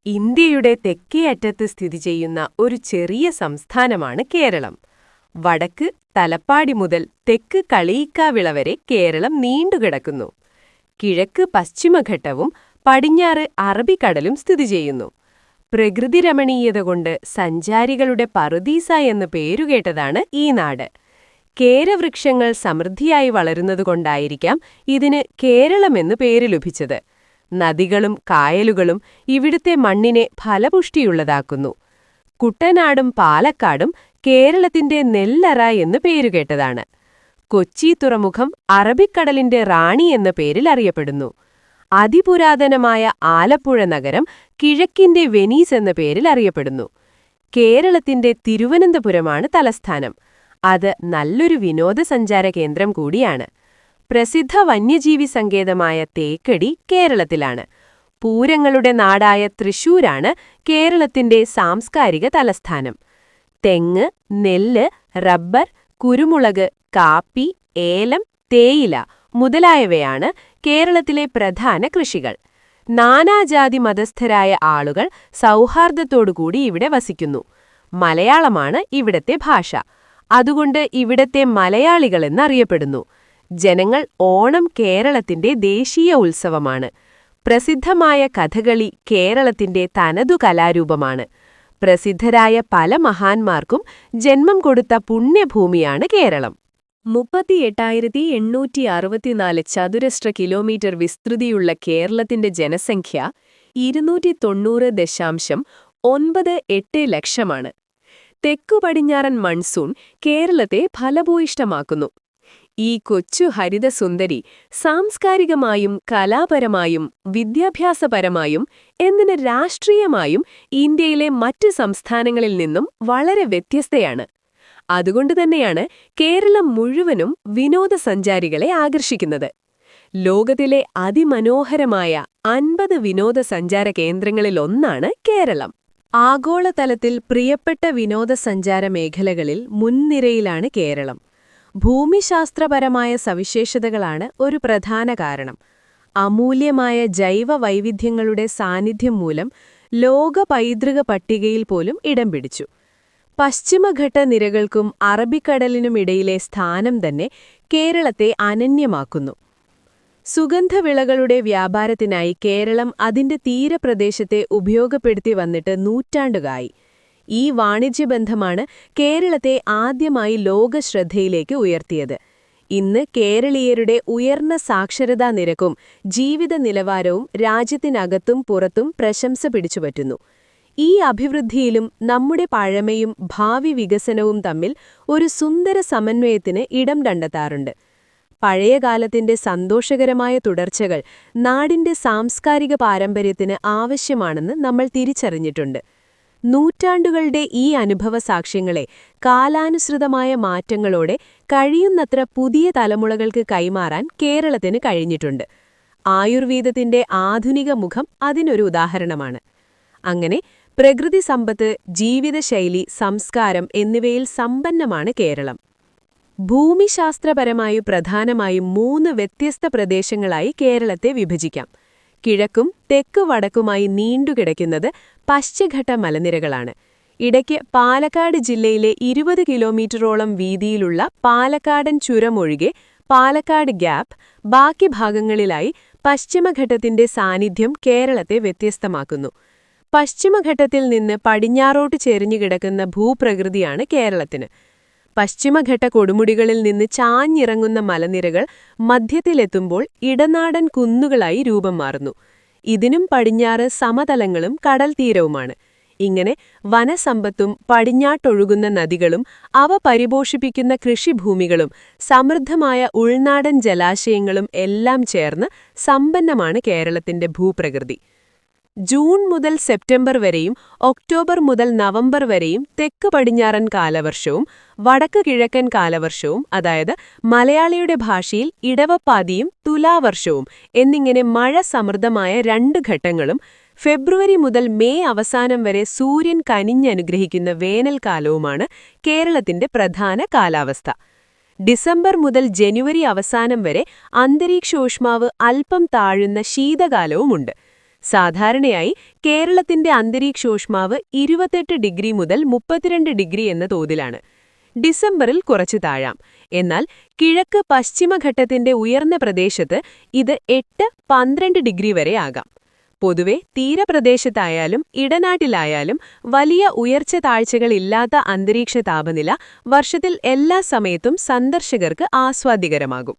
ഇന്ത്യയുടെ തെക്കേ അറ്റത്ത് സ്ഥിതി ചെയ്യുന്ന ഒരു ചെറിയ സംസ്ഥാനമാണ് കേരളം. വടക്ക് തലപ്പാടി മുതൽ തെക്ക് കളിയിക്കാവിള വരെ കേരളം നീണ്ടുകിടക്കുന്നു. കിഴക്ക് പശ്ചിമഘട്ടവും പടിഞ്ഞാറ് അറബിക്കടലും സ്ഥിതി ചെയ്യുന്നു. പ്രകൃതിരമണീയത കൊണ്ട് സഞ്ചാരികളുടെ പറുദീസ എന്ന് പേരുകേട്ടതാണ് ഈ നാട്. കേരവൃക്ഷങ്ങൾ സമൃദ്ധിയായി വളരുന്നതുകൊണ്ടായിരിക്കാം ഇതിന് കേരളമെന്ന് പേര് ലഭിച്ചത്. നദികളും കായലുകളും ഇവിടുത്തെ മണ്ണിനെ ഫലപുഷ്ടിയുള്ളതാക്കുന്നു. കുട്ടനാടും പാലക്കാടും കേരളത്തിന്റെ നെല്ലറ എന്ന് പേരുകേട്ടതാണ്. കൊച്ചി തുറമുഖം അറബിക്കടലിന്റെ റാണി എന്ന പേരിൽ അറിയപ്പെടുന്നു. അതിപുരാതനമായ ആലപ്പുഴ നഗരം കിഴക്കിന്റെ വെനീസ് എന്ന പേരിൽ അറിയപ്പെടുന്നു. കേരളത്തിന്റെ തിരുവനന്തപുരമാണ് തലസ്ഥാനം. അത് നല്ലൊരു വിനോദസഞ്ചാര കേന്ദ്രം കൂടിയാണ്. പ്രസിദ്ധ വന്യജീവി സങ്കേതമായ തേക്കടി കേരളത്തിലാണ്. പൂരങ്ങളുടെ നാടായ തൃശൂരാണ് കേരളത്തിന്റെ സാംസ്കാരിക തലസ്ഥാനം. തെങ്ങ്, നെല്ല്, റബ്ബർ, കുരുമുളക്, കാപ്പി, ഏലം, തേയില മുതലായവയാണ് കേരളത്തിലെ പ്രധാന കൃഷികൾ. നാനാജാതി മതസ്ഥരായ ആളുകൾ സൗഹാർദ്ദത്തോടുകൂടി ഇവിടെ വസിക്കുന്നു. മലയാളമാണ് ഇവിടത്തെ ഭാഷ. അതുകൊണ്ട് ഇവിടത്തെ മലയാളികളെന്നറിയപ്പെടുന്നു. ജനങ്ങൾ ഓണം കേരളത്തിന്റെ ദേശീയ ഉത്സവമാണ്. പ്രസിദ്ധമായ കഥകളി കേരളത്തിന്റെ തനതു കലാരൂപമാണ്. പ്രസിദ്ധരായ പല മഹാന്മാർക്കും ജന്മം കൊടുത്ത പുണ്യഭൂമിയാണ് കേരളം. 38,864 ചതുരശ്ര കിലോമീറ്റർ വിസ്തൃതിയുള്ള കേരളത്തിന്റെ ജനസംഖ്യ 290.98 ലക്ഷമാണ്. തെക്കുപടിഞ്ഞാറൻ മൺസൂൺ കേരളത്തെ ഫലഭൂയിഷ്ഠമാക്കുന്നു. ഈ കൊച്ചു ഹരിതസുന്ദരി സാംസ്കാരികമായും കലാപരമായും വിദ്യാഭ്യാസപരമായും എന്തിന് രാഷ്ട്രീയമായും ഇന്ത്യയിലെ മറ്റ് സംസ്ഥാനങ്ങളിൽ നിന്നും വളരെ വ്യത്യസ്തയാണ്. അതുകൊണ്ടുതന്നെയാണ് കേരളം മുഴുവനും വിനോദസഞ്ചാരികളെ ആകർഷിക്കുന്നത്. ലോകത്തിലെ അതിമനോഹരമായ 50 വിനോദസഞ്ചാര കേന്ദ്രങ്ങളിലൊന്നാണ് കേരളം. ആഗോളതലത്തിൽ പ്രിയപ്പെട്ട വിനോദസഞ്ചാര മേഖലകളിൽ മുൻനിരയിലാണ് കേരളം. ഭൂമിശാസ്ത്രപരമായ സവിശേഷതകളാണ് ഒരു പ്രധാന കാരണം. അമൂല്യമായ ജൈവ വൈവിധ്യങ്ങളുടെ സാന്നിധ്യം മൂലം ലോക പൈതൃക പട്ടികയിൽ പോലും ഇടം പിടിച്ചു. പശ്ചിമഘട്ട നിരകൾക്കും അറബിക്കടലിനുമിടയിലെ സ്ഥാനം തന്നെ കേരളത്തെ അനന്യമാക്കുന്നു. സുഗന്ധവിളകളുടെ വ്യാപാരത്തിനായി കേരളം അതിന്റെ തീരപ്രദേശത്തെ ഉപയോഗപ്പെടുത്തി വന്നിട്ട് നൂറ്റാണ്ടുകളായി. ഈ വാണിജ്യബന്ധമാണ് കേരളത്തെ ആദ്യമായി ലോകശ്രദ്ധയിലേക്ക് ഉയർത്തിയത്. ഇന്ന് കേരളീയരുടെ ഉയർന്ന സാക്ഷരതാ നിരക്കും ജീവിത നിലവാരവും രാജ്യത്തിനകത്തും പുറത്തും പ്രശംസ പിടിച്ചുപറ്റുന്നു. ഈ അഭിവൃദ്ധിയിലും നമ്മുടെ പഴമയും ഭാവി വികസനവും തമ്മിൽ ഒരു സുന്ദര സമന്വയത്തിന് ഇടം കണ്ടെത്താറുണ്ട്. പഴയകാലത്തിന്റെ സന്തോഷകരമായ തുടർച്ചകൾ നാടിന്റെ സാംസ്കാരിക പാരമ്പര്യത്തിന് ആവശ്യമാണെന്ന് നമ്മൾ തിരിച്ചറിഞ്ഞിട്ടുണ്ട്. നൂറ്റാണ്ടുകളുടെ ഈ അനുഭവ സാക്ഷ്യങ്ങളെ കാലാനുസൃതമായ മാറ്റങ്ങളോടെ കഴിയുന്നത്ര പുതിയ തലമുറകൾക്ക് കൈമാറാൻ കേരളത്തിന് കഴിഞ്ഞിട്ടുണ്ട്. ആയുർവേദത്തിന്റെ ആധുനിക മുഖം അതിനൊരു ഉദാഹരണമാണ്. അങ്ങനെ പ്രകൃതി സമ്പത്ത്, ജീവിതശൈലി, സംസ്കാരം എന്നിവയിൽ സമ്പന്നമാണ് കേരളം. ഭൂമിശാസ്ത്രപരമായി പ്രധാനമായും 3 വ്യത്യസ്ത പ്രദേശങ്ങളായി കേരളത്തെ വിഭജിക്കാം. കിഴക്കും തെക്ക് വടക്കുമായി നീണ്ടുകിടക്കുന്നത് പശ്ചിമഘട്ട മലനിരകളാണ്. ഇടയ്ക്ക് പാലക്കാട് ജില്ലയിലെ 20 കിലോമീറ്ററോളം വീതിയിലുള്ള പാലക്കാടൻ ചുരമൊഴികെ പാലക്കാട് ഗ്യാപ്പ്, ബാക്കി ഭാഗങ്ങളിലായി പശ്ചിമഘട്ടത്തിന്റെ സാന്നിധ്യം കേരളത്തെ വ്യത്യസ്തമാക്കുന്നു. പശ്ചിമഘട്ടത്തിൽ നിന്ന് പടിഞ്ഞാറോട്ട് ചെരിഞ്ഞുകിടക്കുന്ന ഭൂപ്രകൃതിയാണ് കേരളത്തിന്. പശ്ചിമഘട്ട കൊടുമുടികളിൽ നിന്ന് ചാഞ്ഞിറങ്ങുന്ന മലനിരകൾ മധ്യത്തിലെത്തുമ്പോൾ ഇടനാടൻ കുന്നുകളായി രൂപം മാറുന്നു. ഇതിനും പടിഞ്ഞാറ് സമതലങ്ങളും കടൽത്തീരവുമാണ്. ഇങ്ങനെ വനസമ്പത്തും പടിഞ്ഞാട്ടൊഴുകുന്ന നദികളും അവ പരിപോഷിപ്പിക്കുന്ന കൃഷിഭൂമികളും സമൃദ്ധമായ ഉൾനാടൻ ജലാശയങ്ങളും എല്ലാം ചേർന്ന് സമ്പന്നമാണ് കേരളത്തിന്റെ ഭൂപ്രകൃതി. ജൂൺ മുതൽ സെപ്റ്റംബർ വരെയും ഒക്ടോബർ മുതൽ നവംബർ വരെയും തെക്ക് പടിഞ്ഞാറൻ കാലവർഷവും വടക്ക് കിഴക്കൻ കാലവർഷവും, അതായത് മലയാളിയുടെ ഭാഷയിൽ ഇടവപ്പാതിയും തുലാവർഷവും എന്നിങ്ങനെ മഴ സമൃദ്ധമായ 2 ഘട്ടങ്ങളും, ഫെബ്രുവരി മുതൽ മെയ് അവസാനം വരെ സൂര്യൻ കനിഞ്ഞനുഗ്രഹിക്കുന്ന വേനൽക്കാലവുമാണ് കേരളത്തിന്റെ പ്രധാന കാലാവസ്ഥ. ഡിസംബർ മുതൽ ജനുവരി അവസാനം വരെ അന്തരീക്ഷോഷ്മാവ് അല്പം താഴുന്ന ശീതകാലവുമുണ്ട്. സാധാരണയായി കേരളത്തിന്റെ അന്തരീക്ഷോഷ്മാവ് 28 ഡിഗ്രി മുതൽ 32 ഡിഗ്രി എന്ന തോതിലാണ്. ഡിസംബറിൽ കുറച്ചു താഴാം. എന്നാൽ കിഴക്ക് പശ്ചിമഘട്ടത്തിന്റെ ഉയർന്ന പ്രദേശത്ത് ഇത് 8-12 ഡിഗ്രി വരെ ആകാം. പൊതുവെ തീരപ്രദേശത്തായാലും ഇടനാട്ടിലായാലും വലിയ ഉയർച്ച താഴ്ചകളില്ലാത്ത അന്തരീക്ഷ താപനില വർഷത്തിൽ എല്ലാ സമയത്തും സന്ദർശകർക്ക് ആസ്വാദ്യകരമാകും.